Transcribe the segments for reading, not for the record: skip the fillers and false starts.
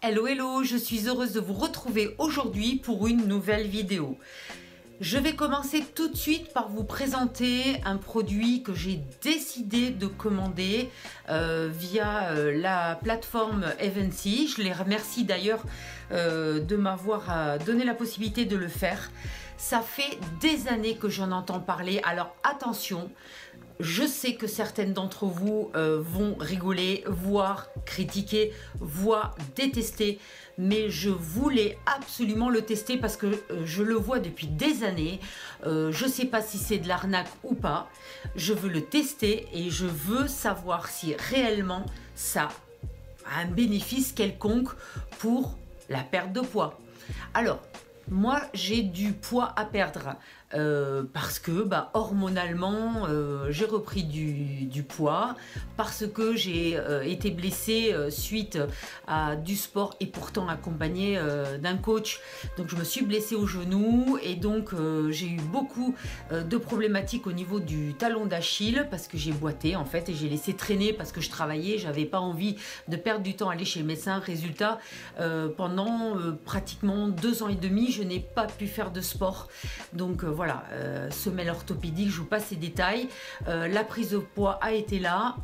Hello hello, je suis heureuse de vous retrouver aujourd'hui pour une nouvelle vidéo. Je vais commencer tout de suite par vous présenter un produit que j'ai décidé de commander via la plateforme Evensi. Je les remercie d'ailleurs de m'avoir donné la possibilité de le faire. Ça fait des années que j'en entends parler, alors attention, je sais que certaines d'entre vous vont rigoler, voire critiquer, voire détester, mais je voulais absolument le tester parce que je le vois depuis des années. Je ne sais pas si c'est de l'arnaque ou pas. Je veux le tester et je veux savoir si réellement ça a un bénéfice quelconque pour la perte de poids. Alors, moi, j'ai du poids à perdre parce que hormonalement, j'ai repris du poids, parce que j'ai été blessée suite à du sport et pourtant accompagnée d'un coach. Donc, je me suis blessée au genou et donc j'ai eu beaucoup de problématiques au niveau du talon d'Achille parce que j'ai boité en fait et j'ai laissé traîner parce que je travaillais, j'avais pas envie de perdre du temps à aller chez le médecin. Résultat, pendant pratiquement 2 ans et demi, je n'ai pas pu faire de sport. Donc voilà, semelle orthopédique, je vous passe les détails. La prise de poids a été là.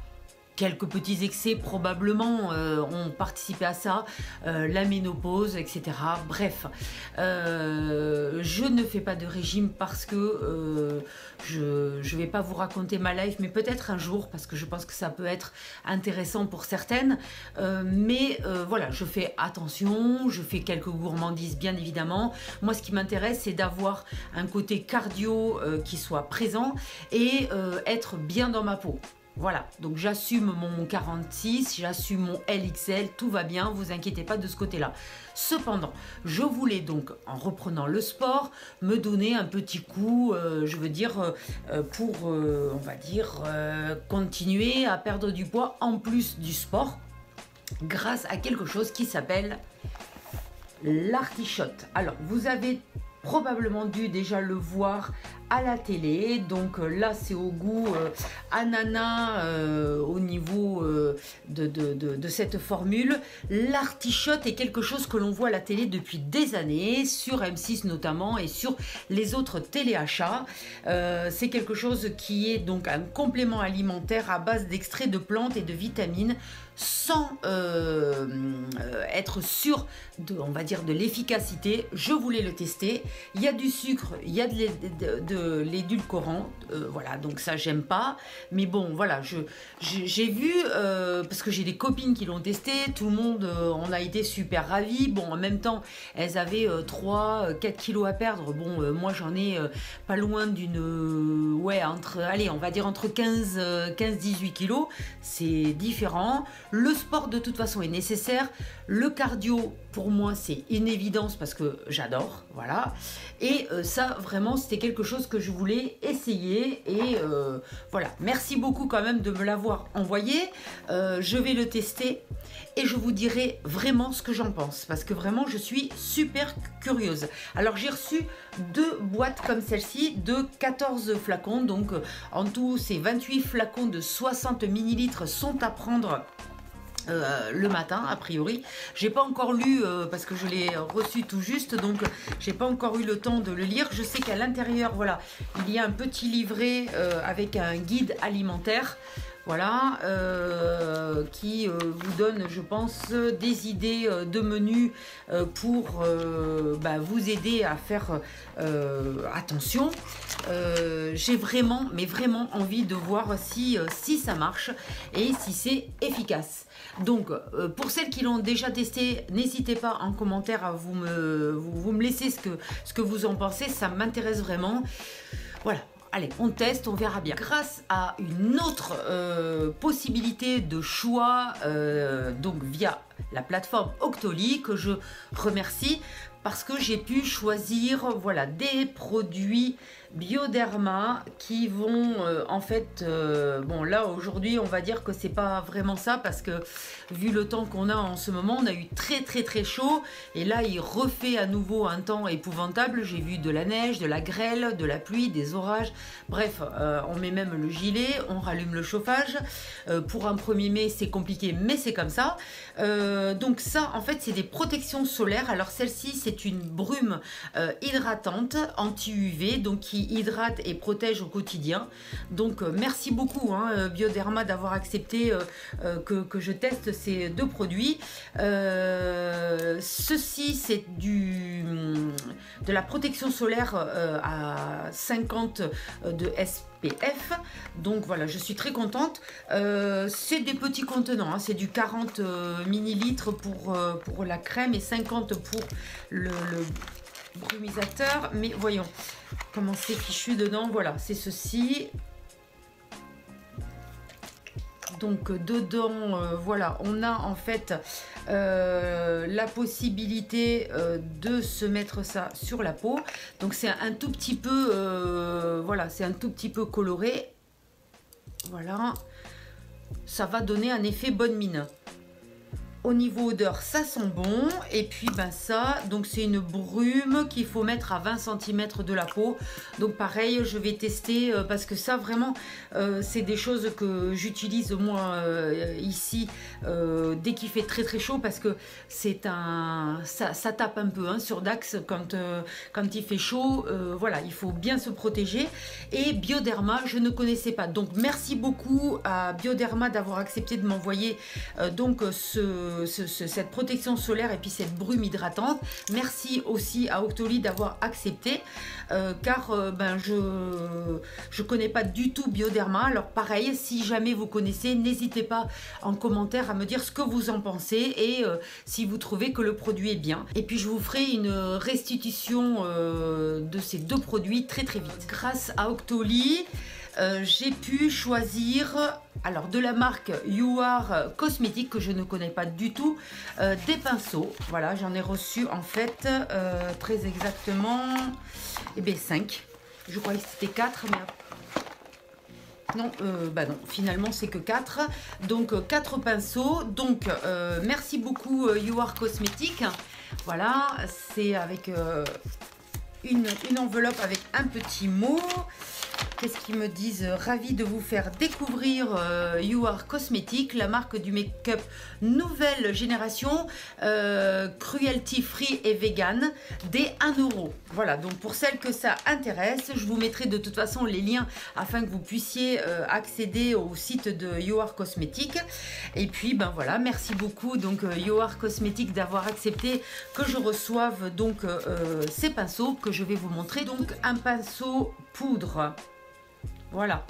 Quelques petits excès probablement ont participé à ça, la ménopause, etc. Bref, je ne fais pas de régime parce que je ne vais pas vous raconter ma life, mais peut-être un jour, parce que je pense que ça peut être intéressant pour certaines. Voilà, je fais attention, je fais quelques gourmandises bien évidemment. Moi, ce qui m'intéresse, c'est d'avoir un côté cardio qui soit présent et être bien dans ma peau. Voilà, donc j'assume mon 46, j'assume mon LXL, tout va bien, vous inquiétez pas de ce côté-là. Cependant, je voulais donc, en reprenant le sport, me donner un petit coup, pour, on va dire, continuer à perdre du poids en plus du sport, grâce à quelque chose qui s'appelle l'artichote. Alors, vous avez probablement dû déjà le voir à la télé, donc là c'est au goût ananas au niveau de cette formule. L'artichote est quelque chose que l'on voit à la télé depuis des années, sur M6 notamment et sur les autres téléachats. C'est quelque chose qui est donc un complément alimentaire à base d'extraits de plantes et de vitamines, sans être sûr de, on va dire, de l'efficacité. Je voulais le tester. Il y a du sucre, il y a de l'édulcorant, voilà, donc ça j'aime pas, mais bon voilà, j'ai vu parce que j'ai des copines qui l'ont testé, tout le monde on a été super ravis. Bon, en même temps elles avaient 3-4 kilos à perdre. Bon, moi j'en ai pas loin d'une allez, on va dire entre 15-18 kilos. C'est différent. Le sport de toute façon est nécessaire. Le cardio pour moi c'est une évidence parce que j'adore, voilà. Et ça vraiment c'était quelque chose que je voulais essayer et voilà. Merci beaucoup quand même de me l'avoir envoyé. Je vais le tester et je vous dirai vraiment ce que j'en pense parce que vraiment je suis super curieuse. Alors j'ai reçu 2 boîtes comme celle-ci de 14 flacons, donc en tout ces 28 flacons de 60 ml sont à prendre le matin a priori. J'ai pas encore lu parce que je l'ai reçu tout juste, donc j'ai pas encore eu le temps de le lire. Je sais qu'à l'intérieur, voilà, il y a un petit livret avec un guide alimentaire, voilà, qui vous donne, je pense, des idées de menus pour vous aider à faire attention. J'ai vraiment, mais vraiment envie de voir si ça marche et si c'est efficace. Donc, pour celles qui l'ont déjà testé, n'hésitez pas en commentaire à vous me laisser ce que vous en pensez. Ça m'intéresse vraiment. Voilà. Allez, on teste, on verra bien. Grâce à une autre possibilité de choix, donc via la plateforme Octoly, que je remercie, parce que j'ai pu choisir, voilà, des produits Bioderma qui vont en fait, bon là aujourd'hui on va dire que c'est pas vraiment ça parce que vu le temps qu'on a en ce moment, on a eu très chaud et là il refait à nouveau un temps épouvantable. J'ai vu de la neige, de la grêle, de la pluie, des orages, bref, on met même le gilet, on rallume le chauffage. Pour un 1er mai c'est compliqué mais c'est comme ça. Donc ça en fait c'est des protections solaires. Alors celle-ci c'est une brume hydratante anti-UV, donc qui hydrate et protège au quotidien. Donc merci beaucoup Bioderma d'avoir accepté que je teste ces deux produits. Ceci c'est de la protection solaire à 50 de SPF. Donc voilà, je suis très contente. C'est des petits contenants, c'est du 40 millilitres pour la crème et 50 pour le brumisateur, mais voyons comment c'est fichu dedans. Voilà, c'est ceci. Donc dedans, voilà, on a en fait la possibilité de se mettre ça sur la peau. Donc c'est un tout petit peu, voilà, c'est un tout petit peu coloré. Voilà, ça va donner un effet bonne mine. Au niveau odeur, ça sent bon. Et puis ben ça, donc c'est une brume qu'il faut mettre à 20 cm de la peau. Donc pareil, je vais tester parce que ça vraiment, c'est des choses que j'utilise moi ici dès qu'il fait très chaud parce que c'est ça tape un peu sur Dax quand il fait chaud. Voilà, il faut bien se protéger. Et Bioderma, je ne connaissais pas. Donc merci beaucoup à Bioderma d'avoir accepté de m'envoyer donc cette protection solaire et puis cette brume hydratante. Merci aussi à Octoly d'avoir accepté car ben je connais pas du tout Bioderma. Alors pareil, si jamais vous connaissez, n'hésitez pas en commentaire à me dire ce que vous en pensez et si vous trouvez que le produit est bien. Et puis je vous ferai une restitution de ces deux produits très vite. Grâce à Octoly, j'ai pu choisir alors de la marque You Are Cosmetics que je ne connais pas du tout, des pinceaux. Voilà, j'en ai reçu en fait très exactement 5. Je croyais que c'était 4 mais non, bah non, finalement c'est que 4. Donc 4 pinceaux. Donc merci beaucoup You Are Cosmetics. Voilà, c'est avec une enveloppe avec un petit mot. Qu'est-ce qu'ils me disent? Ravi de vous faire découvrir You Are Cosmetics, la marque du make-up nouvelle génération, cruelty free et vegan, dès 1 €. Voilà, donc pour celles que ça intéresse, je vous mettrai de toute façon les liens afin que vous puissiez accéder au site de You Are Cosmetics. Et puis ben voilà, merci beaucoup donc You Are Cosmetics d'avoir accepté que je reçoive donc ces pinceaux que je vais vous montrer. Donc un pinceau poudre. Voilà,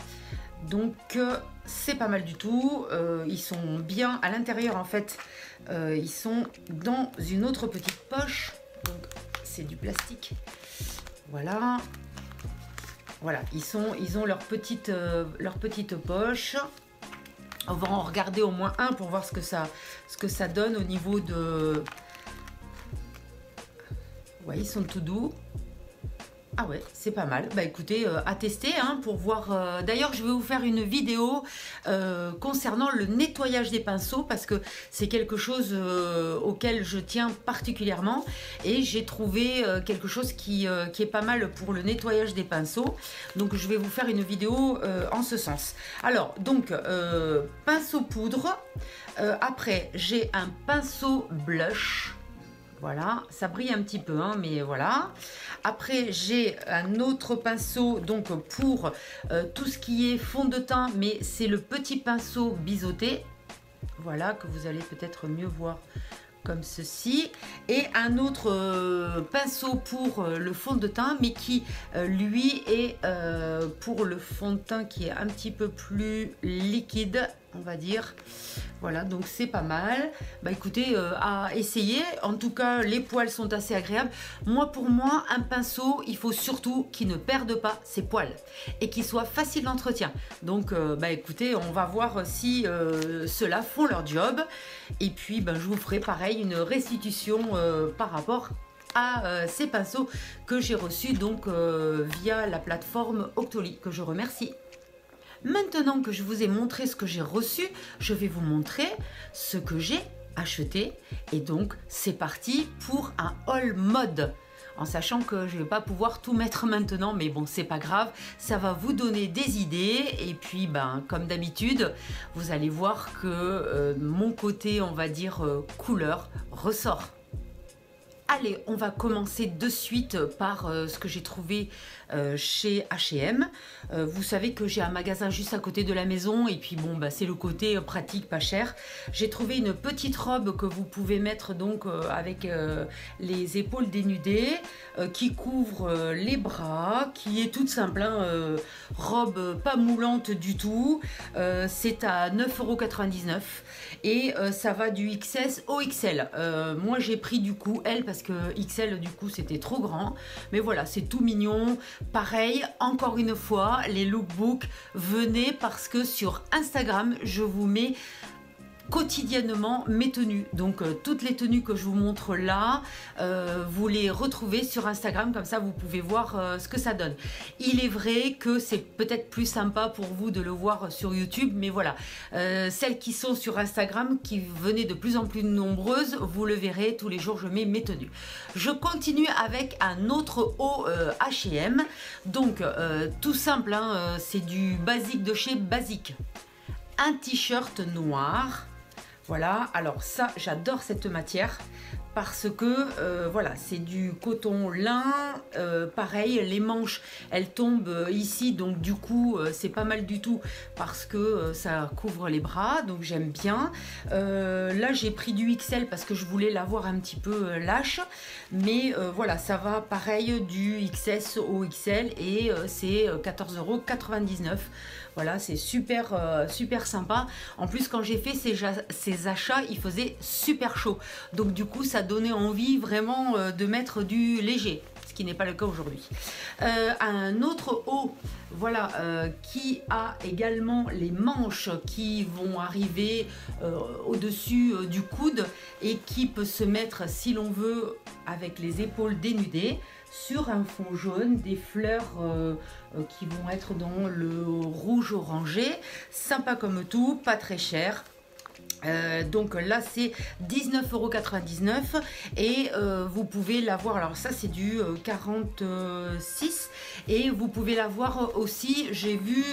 donc c'est pas mal du tout. Ils sont bien à l'intérieur en fait. Ils sont dans une autre petite poche. Donc c'est du plastique. Voilà. Voilà, ils ont leur petite poche. On va en regarder au moins un pour voir ce que ça donne au niveau de... Ouais, ils sont tout doux. Ah ouais, c'est pas mal. Bah écoutez, à tester pour voir. D'ailleurs, je vais vous faire une vidéo concernant le nettoyage des pinceaux parce que c'est quelque chose auquel je tiens particulièrement et j'ai trouvé quelque chose qui est pas mal pour le nettoyage des pinceaux. Donc je vais vous faire une vidéo en ce sens. Alors, donc, pinceau poudre. Après, j'ai un pinceau blush. Voilà, ça brille un petit peu, mais voilà. Après, j'ai un autre pinceau donc pour tout ce qui est fond de teint, mais c'est le petit pinceau biseauté. Voilà, que vous allez peut-être mieux voir comme ceci. Et un autre pinceau pour le fond de teint, mais qui, lui, est pour le fond de teint qui est un petit peu plus liquide, on va dire. Voilà, donc c'est pas mal. Bah écoutez, à essayer. En tout cas, les poils sont assez agréables. Pour moi, un pinceau, il faut surtout qu'il ne perde pas ses poils et qu'il soit facile d'entretien. Donc, bah écoutez, on va voir si ceux-là font leur job. Et puis, ben, je vous ferai pareil une restitution par rapport à ces pinceaux que j'ai reçus donc via la plateforme Octoly, que je remercie. Maintenant que je vous ai montré ce que j'ai reçu, je vais vous montrer ce que j'ai acheté. Et donc, c'est parti pour un haul mode. En sachant que je ne vais pas pouvoir tout mettre maintenant, mais bon, c'est pas grave, ça va vous donner des idées. Et puis, comme d'habitude, vous allez voir que mon côté, on va dire, couleur ressort. Allez, on va commencer de suite par ce que j'ai trouvé chez H&M. Vous savez que j'ai un magasin juste à côté de la maison et puis bon, c'est le côté pratique, pas cher. J'ai trouvé une petite robe que vous pouvez mettre donc avec les épaules dénudées, qui couvre les bras, qui est toute simple, hein, robe pas moulante du tout. C'est à 9,99 € et ça va du XS au XL. Moi j'ai pris du coup L parce que XL du coup c'était trop grand, mais voilà, c'est tout mignon. Pareil, encore une fois, les lookbooks, venez parce que sur Instagram je vous mets quotidiennement mes tenues, donc toutes les tenues que je vous montre là, vous les retrouvez sur Instagram, comme ça vous pouvez voir ce que ça donne. Il est vrai que c'est peut-être plus sympa pour vous de le voir sur YouTube, mais voilà, celles qui sont sur Instagram, qui venaient de plus en plus nombreuses, vous le verrez, tous les jours je mets mes tenues. Je continue avec un autre haut H&M, donc tout simple, hein, c'est du basique de chez Basique. Un t-shirt noir. Voilà, alors ça, j'adore cette matière parce que voilà, c'est du coton lin, pareil, les manches, elles tombent ici, donc du coup, c'est pas mal du tout parce que ça couvre les bras, donc j'aime bien. Là, j'ai pris du XL parce que je voulais l'avoir un petit peu lâche, mais voilà, ça va pareil du XS au XL et c'est 14,99 €. Voilà, c'est super, super sympa. En plus, quand j'ai fait ces achats, il faisait super chaud. Donc du coup, ça donnait envie vraiment de mettre du léger, ce qui n'est pas le cas aujourd'hui. Un autre haut, voilà, qui a également les manches qui vont arriver au-dessus du coude et qui peut se mettre, si l'on veut, avec les épaules dénudées, sur un fond jaune, des fleurs qui vont être dans le rouge orangé, sympa comme tout, pas très cher. Donc là c'est 19,99 € et vous pouvez l'avoir, alors ça c'est du 46 et vous pouvez l'avoir aussi, j'ai vu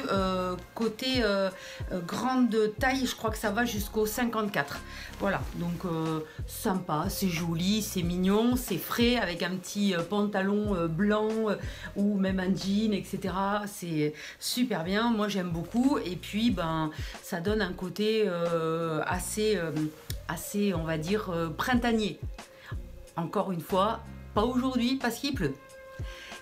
côté grande taille, je crois que ça va jusqu'au 54. Voilà, donc sympa, c'est joli, c'est mignon, c'est frais avec un petit pantalon blanc ou même un jean, etc. C'est super bien, moi j'aime beaucoup et puis ça donne un côté assez, on va dire, printanier. Encore une fois, pas aujourd'hui parce qu'il pleut.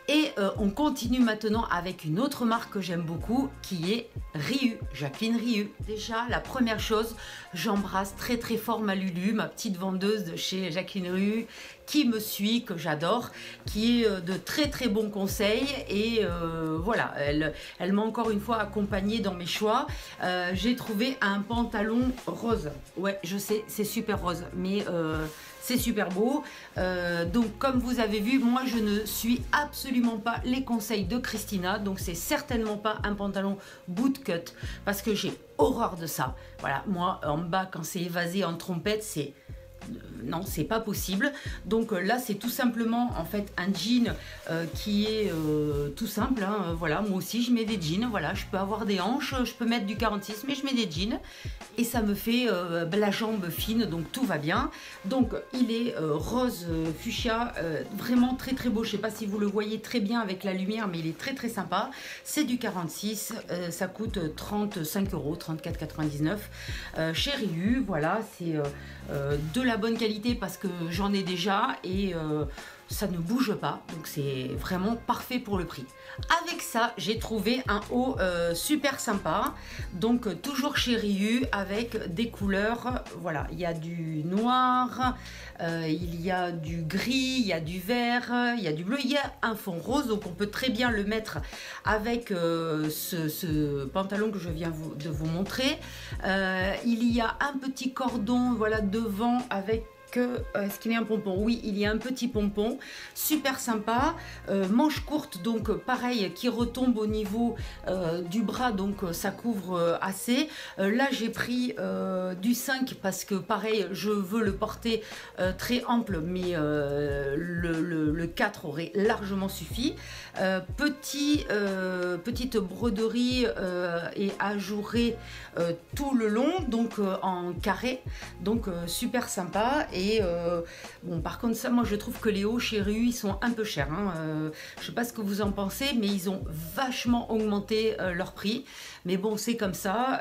Et on continue maintenant avec une autre marque que j'aime beaucoup qui est Riu, Jacqueline Riu. Déjà, la première chose, j'embrasse très très fort ma Lulu, ma petite vendeuse de chez Jacqueline Riu, qui me suit, que j'adore, qui est de très très bons conseils et voilà, elle m'a encore une fois accompagnée dans mes choix. J'ai trouvé un pantalon rose. Ouais, je sais, c'est super rose, mais c'est super beau. Donc comme vous avez vu, moi je ne suis absolument pas les conseils de Christina, donc c'est certainement pas un pantalon bootcut parce que j'ai horreur de ça. Voilà, moi en bas quand c'est évasé en trompette, c'est non, c'est pas possible. Donc là c'est tout simplement en fait un jean qui est tout simple, hein. Voilà, moi aussi je mets des jeans, voilà, je peux avoir des hanches, je peux mettre du 46 mais je mets des jeans et ça me fait la jambe fine, donc tout va bien. Donc il est rose fuchsia, vraiment très très beau. Je sais pas si vous le voyez très bien avec la lumière, mais il est très très sympa. C'est du 46, ça coûte 35 €, 34,99 chez Riu. Voilà, c'est de la bonne qualité parce que j'en ai déjà et ça ne bouge pas, donc c'est vraiment parfait pour le prix. Avec ça, j'ai trouvé un haut super sympa, donc toujours chez Riu avec des couleurs. Voilà, il y a du noir, il y a du gris, il y a du vert, il y a du bleu, il y a un fond rose, donc on peut très bien le mettre avec ce pantalon que je viens de vous montrer. Il y a un petit cordon, voilà, devant avec est-ce qu'il y a un pompon? Oui, il y a un petit pompon, super sympa, manche courte, donc pareil, qui retombe au niveau du bras, donc ça couvre assez. Là j'ai pris du 5 parce que pareil, je veux le porter très ample, mais le 4 aurait largement suffi. Petite broderie et ajourée tout le long, donc en carré, donc super sympa. Et bon, par contre, ça, moi je trouve que les hauts chez Rhu ils sont un peu chers, hein. Je sais pas ce que vous en pensez, mais ils ont vachement augmenté leur prix. Mais bon, c'est comme ça.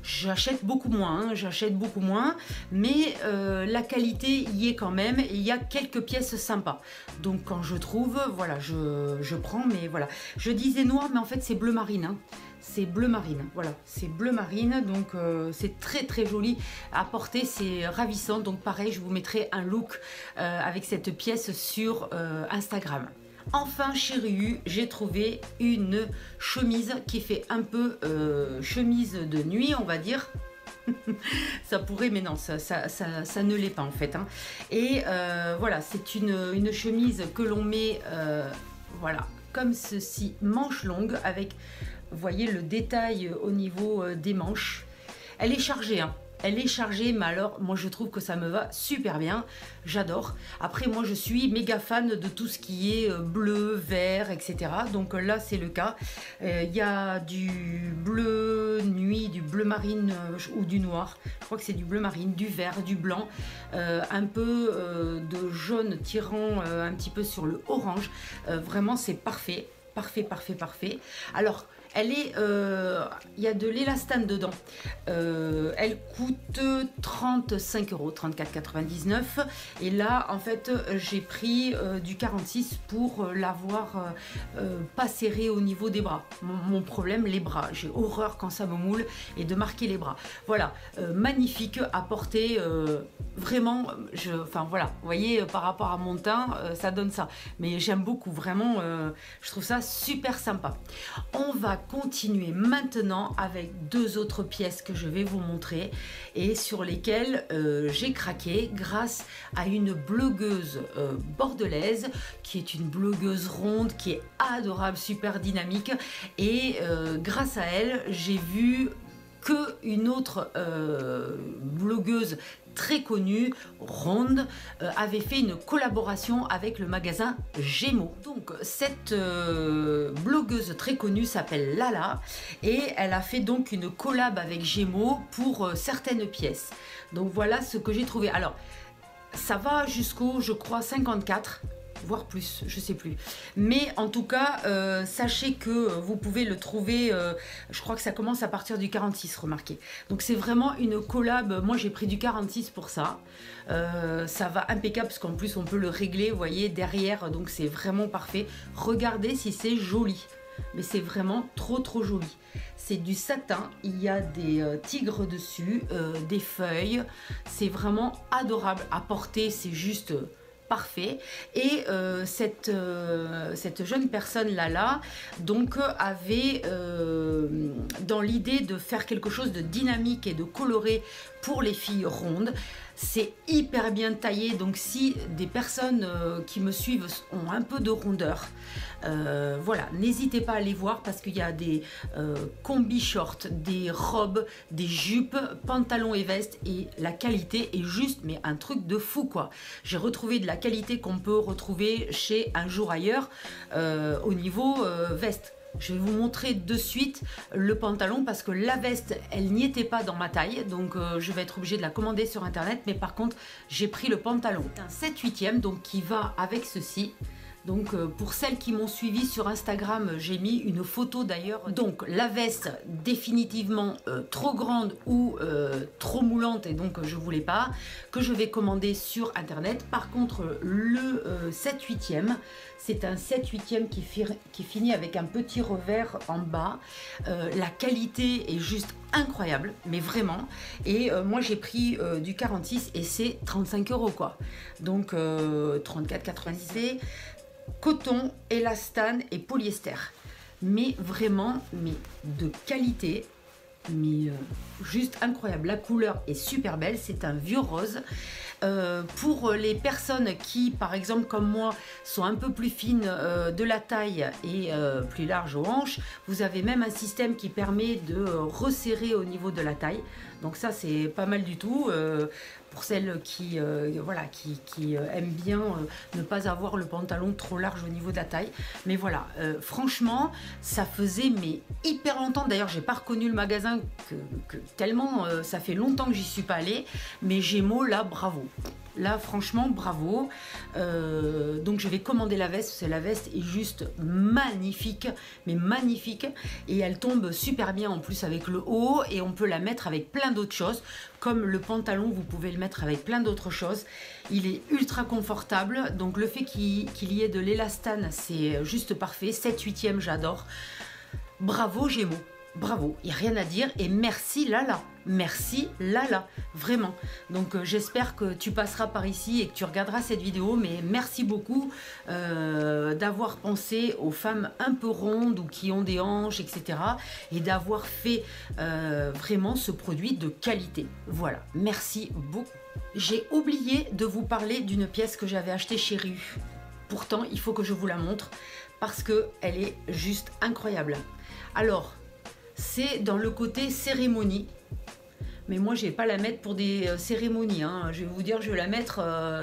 J'achète beaucoup moins, hein, j'achète beaucoup moins, mais la qualité y est quand même. Et il y a quelques pièces sympas. Donc quand je trouve, voilà, je prends. Mais voilà, je disais noir, mais en fait c'est bleu marine, hein. C'est bleu marine, voilà, c'est bleu marine, donc c'est très très joli à porter, c'est ravissant. Donc pareil, je vous mettrai un look avec cette pièce sur Instagram. Enfin chez Rhu, j'ai trouvé une chemise qui fait un peu chemise de nuit, on va dire. Ça pourrait, mais non, ça ne l'est pas en fait, hein. Et voilà, c'est une chemise que l'on met, voilà, comme ceci, manche longue, avec, vous voyez, le détail au niveau des manches. Elle est chargée, hein. Elle est chargée, mais alors moi je trouve que ça me va super bien, j'adore. Après moi je suis méga fan de tout ce qui est bleu, vert, etc. Donc là c'est le cas. Il y a du bleu nuit, du bleu marine ou du noir. Je crois que c'est du bleu marine, du vert, du blanc, un peu de jaune tirant un petit peu sur le orange. Vraiment c'est parfait, parfait, parfait, parfait. Alors elle est, il y a de l'élastane dedans. Elle coûte 35 €, 34,99 €. Et là, en fait, j'ai pris du 46 pour l'avoir pas serré au niveau des bras. Mon problème, les bras. J'ai horreur quand ça me moule et de marquer les bras. Voilà, magnifique à porter. Vraiment, enfin voilà, vous voyez, par rapport à mon teint, ça donne ça. Mais j'aime beaucoup, vraiment, je trouve ça super sympa. On va continuer maintenant avec deux autres pièces que je vais vous montrer et sur lesquelles j'ai craqué grâce à une blogueuse bordelaise qui est une blogueuse ronde, qui est adorable, super dynamique, et grâce à elle, j'ai vu que une autre blogueuse très connue, ronde, avait fait une collaboration avec le magasin Gémeaux. Donc cette blogueuse très connue s'appelle Lala et elle a fait donc une collab avec Gémeaux pour certaines pièces. Donc voilà ce que j'ai trouvé. Alors ça va jusqu'au, je crois, 54, voire plus, je sais plus. Mais en tout cas, sachez que vous pouvez le trouver, je crois que ça commence à partir du 46, remarquez. Donc c'est vraiment une collab, moi j'ai pris du 46 pour ça. Ça va impeccable parce qu'en plus on peut le régler, vous voyez, derrière, donc c'est vraiment parfait. Regardez si c'est joli. Mais c'est vraiment trop joli. C'est du satin, il y a des tigres dessus, des feuilles. C'est vraiment adorable à porter, c'est juste parfait. Et cette jeune personne Lala donc avait dans l'idée de faire quelque chose de dynamique et de coloré pour les filles rondes. C'est hyper bien taillé, donc si des personnes qui me suivent ont un peu de rondeur, voilà, n'hésitez pas à aller voir parce qu'il y a des combi shorts, des robes, des jupes, pantalons et vestes, et la qualité est juste, mais un truc de fou quoi. J'ai retrouvé de la qualité qu'on peut retrouver chez Un Jour Ailleurs au niveau veste. Je vais vous montrer de suite le pantalon parce que la veste, elle n'y était pas dans ma taille. Donc je vais être obligée de la commander sur internet. Mais par contre, j'ai pris le pantalon. C'est un 7/8e donc qui va avec ceci. Donc pour celles qui m'ont suivi sur Instagram, j'ai mis une photo d'ailleurs. Donc la veste définitivement trop grande ou trop moulante et donc je voulais pas, que je vais commander sur internet. Par contre le 7/8e, c'est un 7/8e qui finit avec un petit revers en bas. La qualité est juste incroyable, mais vraiment. Et moi j'ai pris du 46 et c'est 35 € quoi. Donc 34,90 €. Coton, élastane et polyester, mais vraiment, mais de qualité. mais juste incroyable. La couleur est super belle, c'est un vieux rose. Pour les personnes qui, par exemple comme moi, sont un peu plus fines de la taille et plus larges aux hanches, vous avez même un système qui permet de resserrer au niveau de la taille. Donc ça, c'est pas mal du tout. Pour celles qui, voilà, qui aiment bien ne pas avoir le pantalon trop large au niveau de la taille. Mais voilà, franchement, ça faisait mais hyper longtemps. D'ailleurs, j'ai pas reconnu le magasin tellement ça fait longtemps que j'y suis pas allée. Mais Gémeaux, là, bravo. Là, franchement, bravo. Donc, je vais commander la veste. La veste est juste magnifique, mais magnifique. Et elle tombe super bien en plus avec le haut. Et on peut la mettre avec plein d'autres choses. Comme le pantalon, vous pouvez le mettre avec plein d'autres choses. Il est ultra confortable. Donc, le fait qu'il y ait de l'élastane, c'est juste parfait. 7/8e, j'adore. Bravo, Gémeaux. Bravo, il n'y a rien à dire et merci Lala, merci Lala, vraiment. Donc j'espère que tu passeras par ici et que tu regarderas cette vidéo, mais merci beaucoup d'avoir pensé aux femmes un peu rondes ou qui ont des hanches, etc. et d'avoir fait vraiment ce produit de qualité. Voilà, merci beaucoup. J'ai oublié de vous parler d'une pièce que j'avais achetée chez Riu. Pourtant, il faut que je vous la montre parce qu'elle est juste incroyable. Alors, c'est dans le côté cérémonie, mais moi je vais pas la mettre pour des cérémonies, hein. Je vais vous dire, je vais la mettre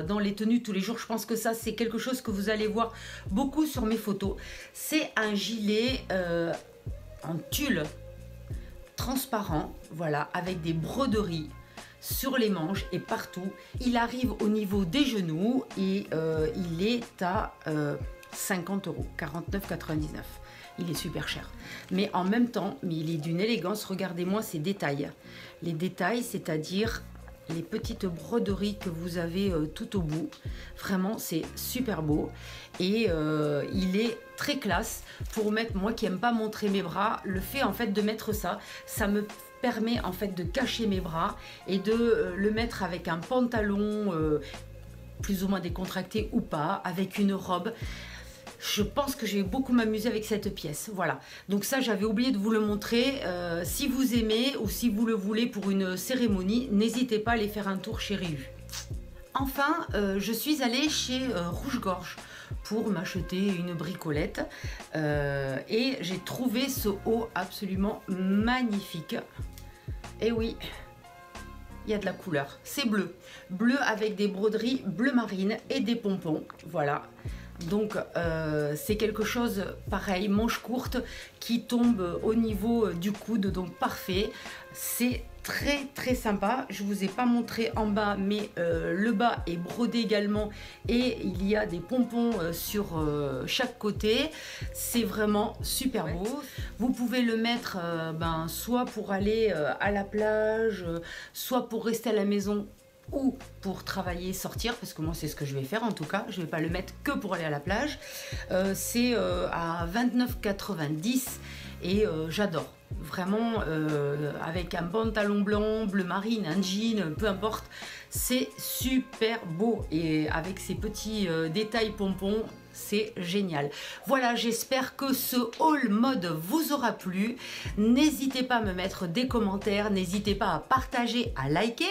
dans les tenues tous les jours. Je pense que ça c'est quelque chose que vous allez voir beaucoup sur mes photos. C'est un gilet en tulle transparent, voilà, avec des broderies sur les manches et partout. Il arrive au niveau des genoux et il est à 50 €, 49,99 €. Il est super cher. Mais en même temps, mais il est d'une élégance. Regardez-moi ces détails. Les détails, c'est-à-dire les petites broderies que vous avez tout au bout. Vraiment, c'est super beau. Et il est très classe pour mettre, moi qui n'aime pas montrer mes bras, le fait en fait de mettre ça, ça me permet en fait de cacher mes bras et de le mettre avec un pantalon plus ou moins décontracté ou pas, avec une robe. Je pense que je vais beaucoup m'amuser avec cette pièce. Voilà. Donc ça, j'avais oublié de vous le montrer. Si vous aimez ou si vous le voulez pour une cérémonie, n'hésitez pas à aller faire un tour chez Riu. Enfin, je suis allée chez Rouge-Gorge pour m'acheter une bricolette. Et j'ai trouvé ce haut absolument magnifique. Et oui, il y a de la couleur. C'est bleu. Bleu avec des broderies bleu marine et des pompons. Voilà. Donc c'est quelque chose pareil, manche courte qui tombe au niveau du coude, donc parfait. C'est très très sympa. Je vous ai pas montré en bas, mais le bas est brodé également et il y a des pompons sur chaque côté. C'est vraiment super beau. Vous pouvez le mettre soit pour aller à la plage, soit pour rester à la maison ou pour travailler, sortir, parce que moi c'est ce que je vais faire en tout cas, je vais pas le mettre que pour aller à la plage. C'est à 29,90 € et j'adore. Vraiment avec un pantalon blanc, bleu marine, un jean, peu importe, c'est super beau et avec ces petits détails pompons, c'est génial. Voilà, j'espère que ce haul mode vous aura plu. N'hésitez pas à me mettre des commentaires, n'hésitez pas à partager, à liker,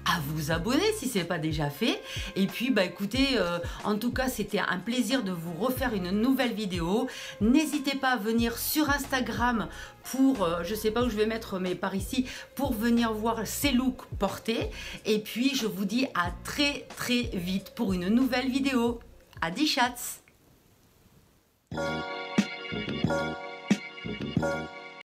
à vous abonner si ce n'est pas déjà fait. Et puis bah écoutez, en tout cas c'était un plaisir de vous refaire une nouvelle vidéo. N'hésitez pas à venir sur Instagram pour, je sais pas où je vais mettre, mais par ici, pour venir voir ces looks portés. Et puis je vous dis à très très vite pour une nouvelle vidéo. Adi chats!